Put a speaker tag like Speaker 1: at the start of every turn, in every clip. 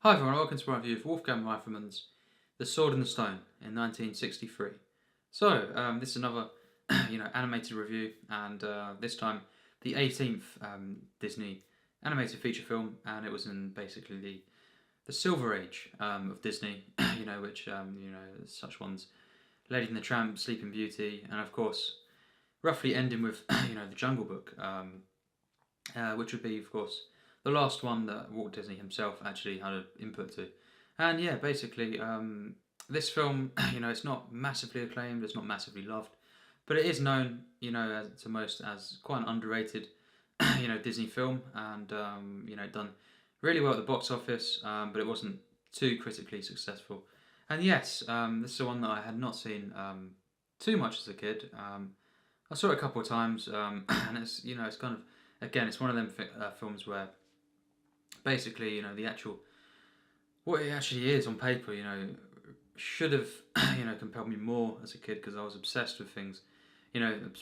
Speaker 1: Hi everyone, welcome to my review of Wolfgang Reitherman's The Sword and the Stone in 1963. So, this is another, animated review, and this time the 18th Disney animated feature film, and it was in basically the Silver Age of Disney, which, such ones, Lady and the Tramp, Sleeping Beauty, and of course, roughly ending with, the Jungle Book, which would be, of course, the last one that Walt Disney himself actually had an input to. And yeah, basically, this film, it's not massively acclaimed, it's not massively loved, but it is known, to most as quite an underrated, Disney film, and done really well at the box office, but it wasn't too critically successful. And yes, this is the one that I had not seen too much as a kid. I saw it a couple of times, and it's kind of, again, it's one of them films where basically, the actual what it actually is on paper, should have, compelled me more as a kid because I was obsessed with things,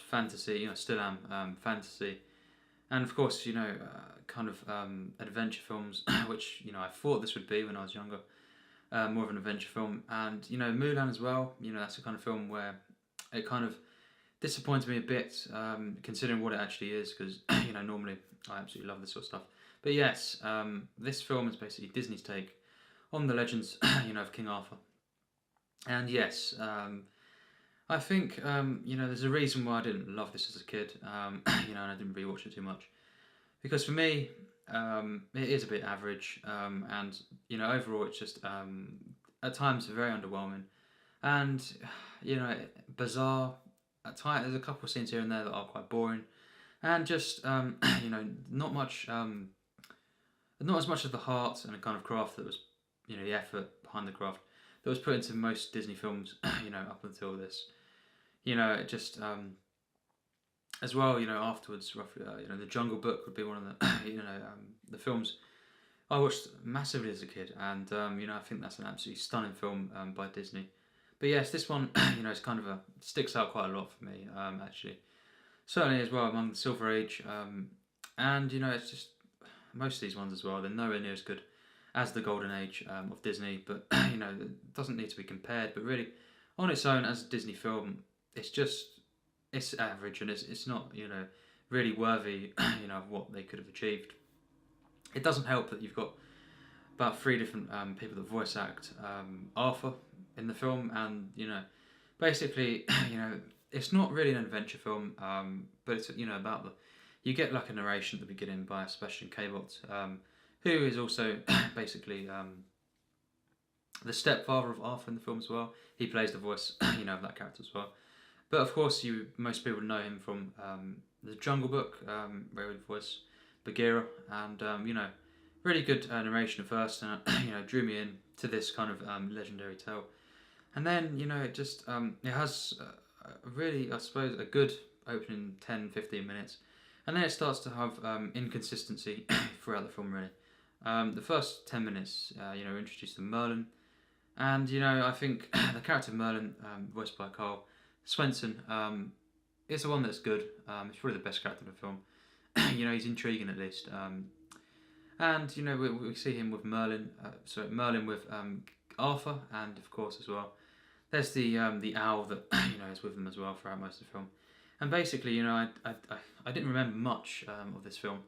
Speaker 1: fantasy, still am, fantasy, and of course, kind of adventure films, which I thought this would be when I was younger, more of an adventure film, and Mulan as well. That's the kind of film where it kind of disappoints me a bit, considering what it actually is, because normally I absolutely love this sort of stuff. But yes, this film is basically Disney's take on the legends, of King Arthur. And yes, I think there's a reason why I didn't love this as a kid, and I didn't rewatch it too much, because for me, it is a bit average, and overall it's just at times very underwhelming, and bizarre. At times, there's a couple of scenes here and there that are quite boring, and just not much, not as much of the heart and the kind of craft that was, the effort behind the craft that was put into most Disney films, up until this. It just as well, afterwards, roughly, the Jungle Book would be one of the, the films I watched massively as a kid, and I think that's an absolutely stunning film by Disney. But yes, this one, it's kind of sticks out quite a lot for me, actually. Certainly as well among the Silver Age, and it's just most of these ones as well. They're nowhere near as good as the Golden Age of Disney, but it doesn't need to be compared. But really, on its own as a Disney film, it's average, and it's not really worthy of what they could have achieved. It doesn't help that you've got about three different people that voice act Arthur in the film, and basically, it's not really an adventure film, but it's about you get like a narration at the beginning by Sebastian Cabot, who is also basically the stepfather of Arthur in the film as well. He plays the voice, of that character as well. But of course, most people know him from the Jungle Book, where he would voice Bagheera, and really good narration at first, and drew me in to this kind of legendary tale. And then it just it has a really, I suppose, a good opening 10-15 minutes, and then it starts to have inconsistency throughout the film. Really, the first 10 minutes, we're introduced to Merlin, and I think the character of Merlin, voiced by Karl Swenson, is the one that's good. It's probably the best character in the film. He's intriguing at least. And we see him with Merlin, Merlin with Arthur, and of course as well, there's the owl that is with them as well throughout most of the film. And basically, I didn't remember much of this film,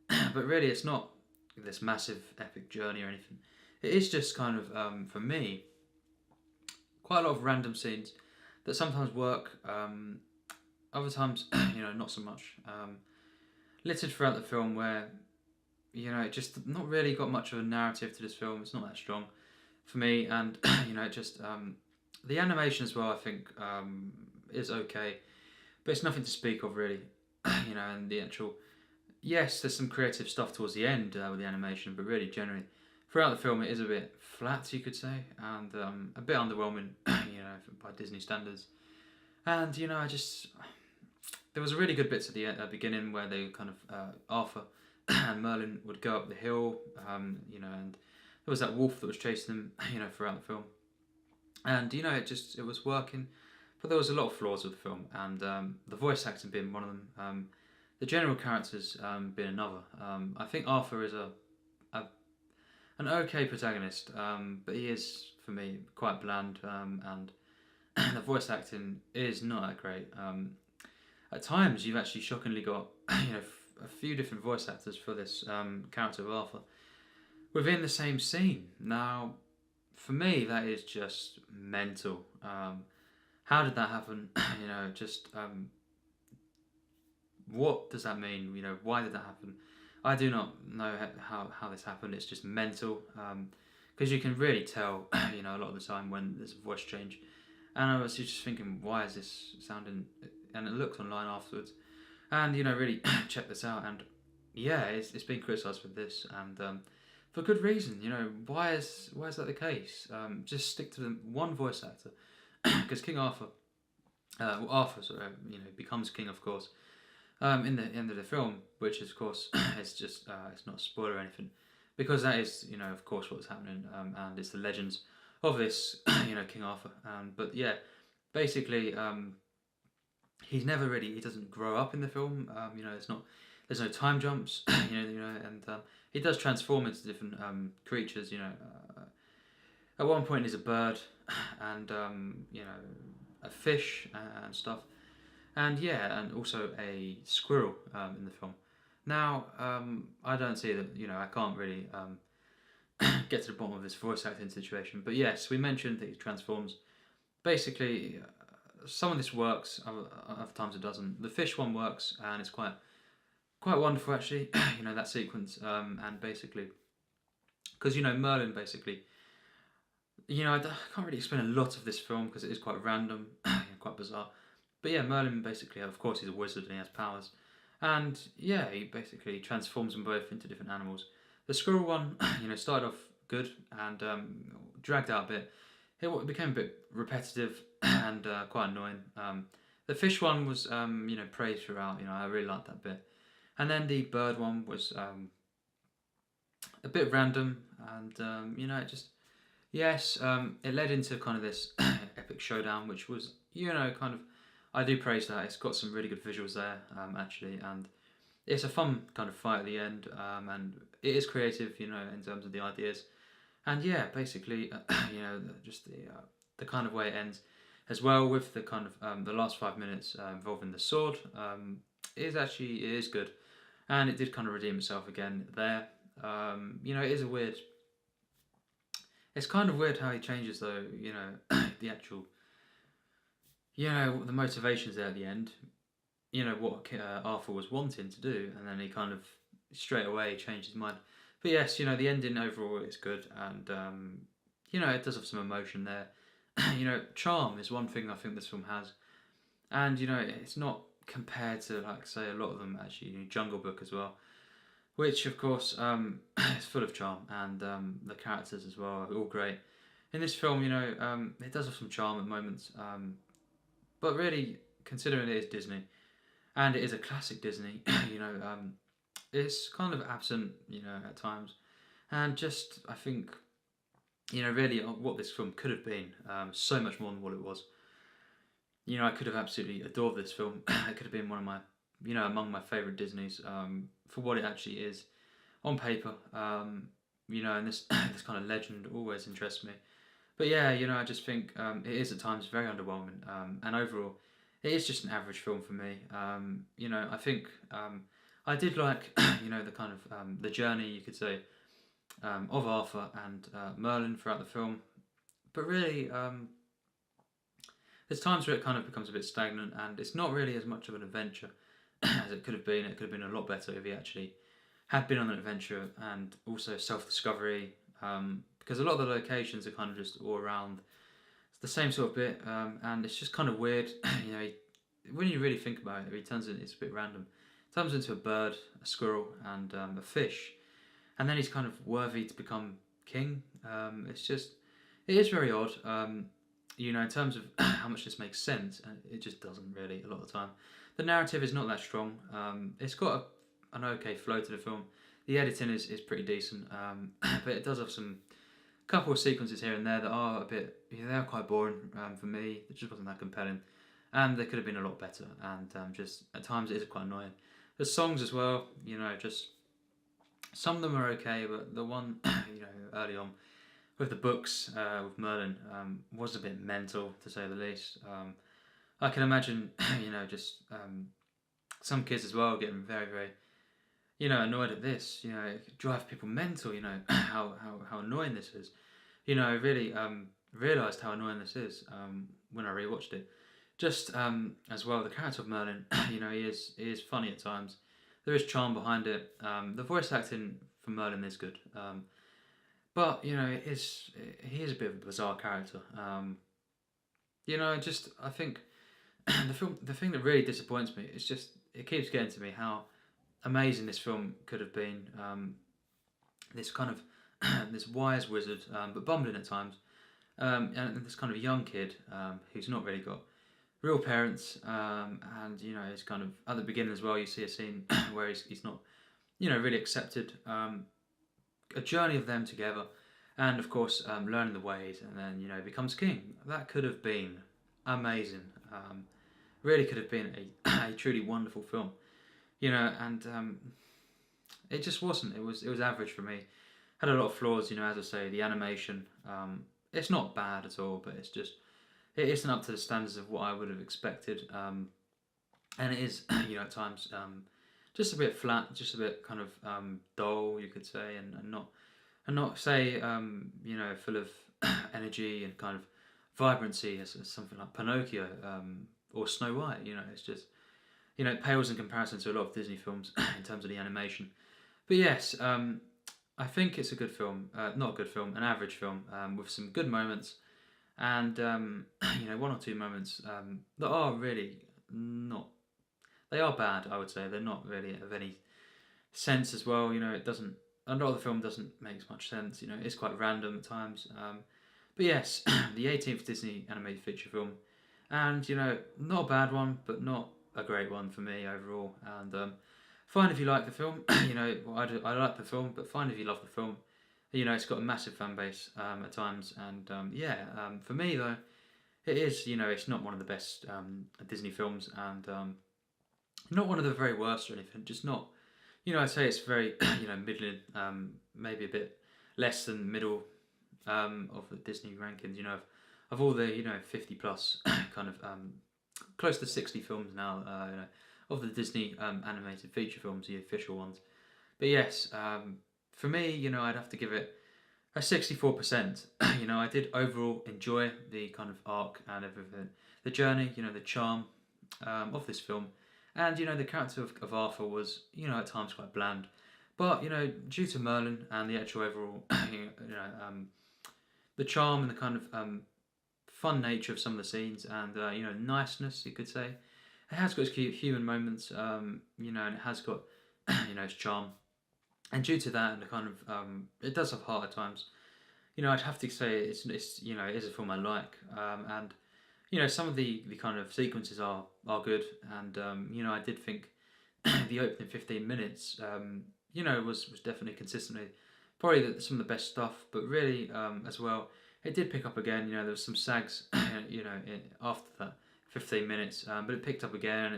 Speaker 1: but really it's not this massive epic journey or anything. It is just kind of for me quite a lot of random scenes that sometimes work, other times not so much. Littered throughout the film where it just not really got much of a narrative to this film. It's not that strong for me, and it just the animation as well, I think, is okay, but it's nothing to speak of really. And the actual, yes, there's some creative stuff towards the end with the animation, but really generally throughout the film it is a bit flat, you could say, and a bit underwhelming, by Disney standards. And I just there was a really good bits at the beginning where they kind of Arthur and Merlin would go up the hill, and there was that wolf that was chasing them, throughout the film, and it was working, but there was a lot of flaws with the film, and the voice acting being one of them, the general characters being another. I think Arthur is a an okay protagonist, but he is, for me, quite bland, and the voice acting is not that great. At times, you've actually shockingly got a few different voice actors for this character of Arthur within the same scene. Now, for me, that is just mental. How did that happen? Just what does that mean? Why did that happen? I do not know how this happened. It's just mental. Because you can really tell, a lot of the time when there's a voice change. And I was just thinking, why is this sounding? And I looked online afterwards, and really check this out. And yeah, it's been criticised for this, and for good reason. Why is that the case? Just stick to the one voice actor, because King Arthur, Arthur, becomes king, of course, in the end of the film, which is, of course, it's just it's not a spoiler or anything, because that is of course what's happening, and it's the legends of this King Arthur. But yeah, basically, he doesn't grow up in the film. There's no time jumps. And he does transform into different creatures. At one point he's a bird, and a fish and stuff, and yeah, and also a squirrel in the film. Now, I don't see that. I can't really get to the bottom of this voice acting situation. But yes, we mentioned that he transforms. Basically, some of this works, other times it doesn't. The fish one works, and it's quite wonderful actually. That sequence, and basically, because Merlin basically, I can't really explain a lot of this film because it is quite random, quite bizarre. But yeah, Merlin basically, of course, he's a wizard and he has powers, and yeah, he basically transforms them both into different animals. The squirrel one, started off good and dragged out a bit. It became a bit repetitive and quite annoying. The fish one was, praised throughout. I really liked that bit. And then the bird one was a bit random, and it just, yes, it led into kind of this epic showdown, which was, kind of, I do praise that. It's got some really good visuals there, actually, and it's a fun kind of fight at the end, and it is creative, in terms of the ideas, and yeah, basically, just the kind of way it ends, as well, with the kind of the last 5 minutes involving the sword, it is good, and it did kind of redeem itself again there. It is a weird. It's kind of weird how he changes though. The actual. The motivations there at the end. What Arthur was wanting to do, and then he kind of straight away changed his mind. But yes, the ending overall is good, and it does have some emotion there. Charm is one thing I think this film has, and it's not compared to, like, say, a lot of them actually. Jungle Book as well, which of course is full of charm, and the characters as well are all great. In this film, it does have some charm at moments, but really, considering it is Disney, and it is a classic Disney, it's kind of absent, at times, and just, I think, really what this film could have been, so much more than what it was. I could have absolutely adored this film. It could have been one of my, among my favourite Disneys, for what it actually is on paper. And this this kind of legend always interests me. But yeah, I just think it is at times very underwhelming, and overall, it is just an average film for me. I think I did like, the kind of the journey, you could say, of Arthur and Merlin throughout the film. But really, there's times where it kind of becomes a bit stagnant, and it's not really as much of an adventure as it could have been. It could have been a lot better if he actually had been on an adventure, and also self-discovery, because a lot of the locations are kind of just all around the same sort of bit, and it's just kind of weird. When you really think about it, it's a bit random. He turns into a bird, a squirrel, and a fish, and then he's kind of worthy to become king. It is very odd. In terms of how much this makes sense, it just doesn't really a lot of the time. The narrative is not that strong. It's got an okay flow to the film. The editing is pretty decent, but it does have some couple of sequences here and there that are a bit, they are quite boring for me. It just wasn't that compelling, and they could have been a lot better. And just at times it is quite annoying. The songs as well, just Some of them are okay, but the one early on with the books with Merlin was a bit mental to say the least. I can imagine just some kids as well getting very very annoyed at this. It could drive people mental. How annoying this is. I really realised how annoying this is when I rewatched it. Just as well, the character of Merlin, he is funny at times. There is charm behind it. The voice acting for Merlin is good, but he is a bit of a bizarre character. I think the thing that really disappoints me is just it keeps getting to me how amazing this film could have been. This kind of this wise wizard, but bumbling at times, and this kind of young kid who's not really got real parents, and he's kind of at the beginning as well. You see a scene where he's not, really accepted. A journey of them together, and of course learning the ways, and then becomes king. That could have been amazing. Really could have been a truly wonderful film. And it just wasn't. It was average for me. Had a lot of flaws. As I say, the animation. It's not bad at all, but it isn't up to the standards of what I would have expected. And it is, at times, just a bit flat, just a bit kind of dull, you could say, and not say, full of energy and kind of vibrancy as something like Pinocchio or Snow White. It's just, it pales in comparison to a lot of Disney films in terms of the animation. But yes, I think it's a good film, not a good film, an average film with some good moments, and one or two moments that are really not. They are bad, I would say. They're not really of any sense as well. It doesn't. A lot of the film doesn't make much sense. It's quite random at times. But yes, the 18th Disney animated feature film, and not a bad one, but not a great one for me overall. And fine if you like the film. I like the film, but fine if you love the film. It's got a massive fan base at times, and for me though, it is. It's not one of the best Disney films, and not one of the very worst or anything. Just not. I'd say it's very middling. Maybe a bit less than middle of the Disney rankings. Of all the 50 plus kind of close to 60 films now. Of the Disney animated feature films, the official ones. But yes, for me, I'd have to give it a 64%. I did overall enjoy the kind of arc and everything, the journey, the charm of this film, and the character of Arthur was, at times quite bland, but due to Merlin and the actual overall, the charm and the kind of fun nature of some of the scenes and niceness, you could say. It has got its cute human moments, and it has got, its charm. And due to that, and the kind of, it does have heart at times. I'd have to say it is a film I like, and some of the kind of sequences are good, and I did think the opening 15 minutes, was definitely consistently probably some of the best stuff, but really as well, it did pick up again. There was some sags, after that 15 minutes, but it picked up again, and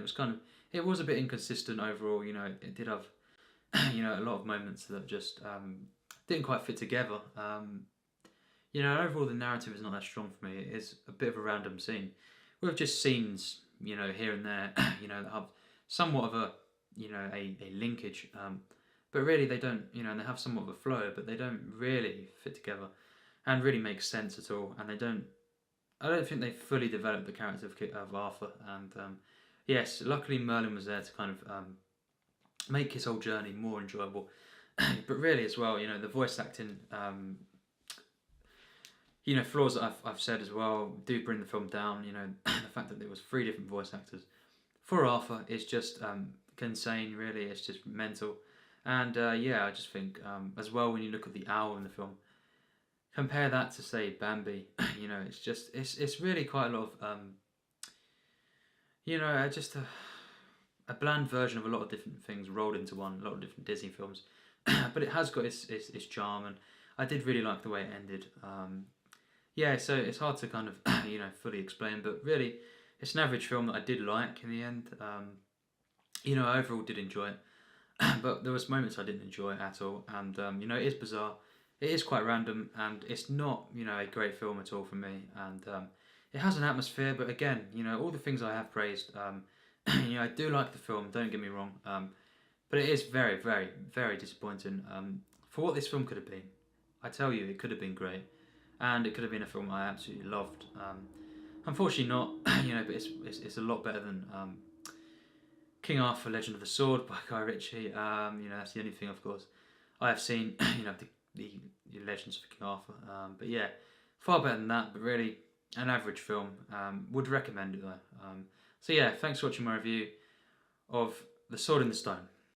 Speaker 1: it was a bit inconsistent overall. It did have a lot of moments that just didn't quite fit together. Overall the narrative is not that strong for me. It is a bit of a random scene with just scenes here and there that have somewhat of a a linkage, but really they don't. They have somewhat of a flow, but they don't really fit together and really make sense at all, and I don't think they fully developed the character of Arthur, and yes, luckily Merlin was there to kind of make his whole journey more enjoyable. But really as well, the voice acting, flaws that I've said as well do bring the film down. The fact that there was 3 different voice actors for Arthur is just insane. Really, it's just mental. And I just think as well, when you look at the owl in the film, compare that to say Bambi, it's really quite a lot of just a bland version of a lot of different things rolled into one, a lot of different Disney films. But it has got its charm, and I did really like the way it ended. So it's hard to kind of fully explain, but really it's an average film that I did like in the end. I overall did enjoy it. but there was moments I didn't enjoy at all, and you know, it is bizarre. It is quite random, and it's not, you know, a great film at all for me. And it has an atmosphere, but again, you know, all the things I have praised, you know, I do like the film. Don't get me wrong, but it is very, very, very disappointing. For what this film could have been, I tell you, it could have been great, and it could have been a film I absolutely loved. Unfortunately, not. You know, but it's a lot better than King Arthur: Legend of the Sword by Guy Ritchie. You know, that's the only thing, of course, I have seen. You know, the Legends of King Arthur. But yeah, far better than that. But really, an average film. Would recommend it though. So yeah, thanks for watching my review of The Sword in the Stone.